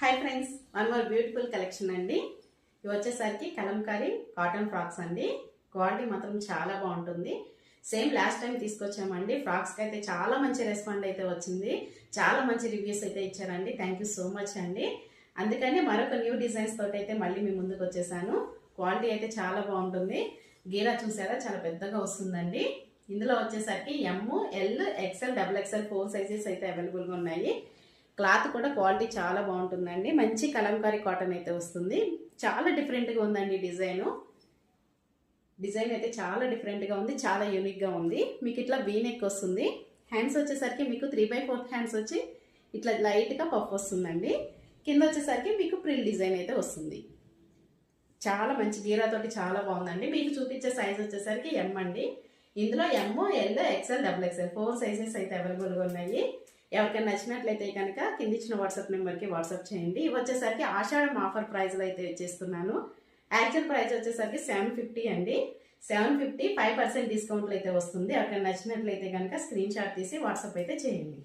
Hi friends, one more beautiful collection అండి. ఇవి వచ్చేసరికి కలంకారీ కాటన్ ఫ్రాక్స్ అండి. క్వాలిటీ మాత్రం చాలా బాగుంటుంది. సేమ్ లాస్ట్ టైం తీసుకొచ్చామండి. ఫ్రాక్స్కి అయితే చాలా మంచి రెస్పాండ్ అయితే వచ్చింది. చాలా మంచి రివ్యూస్ అయితే ఇచ్చారండి. థ్యాంక్ యూ సో మచ్ అండి. అందుకని మరొక న్యూ డిజైన్స్ తోటి అయితే మళ్ళీ మీ ముందుకు వచ్చేసాను. క్వాలిటీ అయితే చాలా బాగుంటుంది. గీరా చూసారా, చాలా పెద్దగా వస్తుందండి. ఇందులో వచ్చేసరికి M, L, XL, double XL 4 sizes అయితే అవైలబుల్గా ఉన్నాయి. క్లాత్ కూడా క్వాలిటీ చాలా బాగుంటుందండి. మంచి కలంకారీ కాటన్ అయితే వస్తుంది. చాలా డిఫరెంట్గా ఉందండి డిజైన్ అయితే చాలా డిఫరెంట్గా ఉంది. చాలా యూనిక్గా ఉంది. మీకు ఇట్లా వీ నెక్ వస్తుంది. హ్యాండ్స్ వచ్చేసరికి మీకు 3/4 హ్యాండ్స్ వచ్చి ఇట్లా లైట్గా పఫ్ వస్తుందండి. కింద వచ్చేసరికి మీకు ప్రిల్ డిజైన్ అయితే వస్తుంది. చాలా మంచి గీరాతోటి చాలా బాగుందండి. మీకు చూపించే సైజ్ వచ్చేసరికి ఎమ్ అండి. ఇందులో M, L, XL, double XL 4 sizes అయితే అవైలబుల్గా ఉన్నాయి. ఎవరికైనా నచ్చినట్లయితే కనుక కింద ఇచ్చిన వాట్సాప్ నెంబర్కి వాట్సాప్ చేయండి. ఇవి వచ్చేసరికి ఆషాఢం ఆఫర్ ప్రైస్లో అయితే ఇచ్చేస్తున్నాను. యాక్చువల్ ప్రైస్ వచ్చేసరికి 750 అండి. 750 5% డిస్కౌంట్లు అయితే వస్తుంది. ఎవరికైనా నచ్చినట్లయితే కనుక స్క్రీన్ షాట్ తీసి వాట్సాప్ అయితే చేయండి.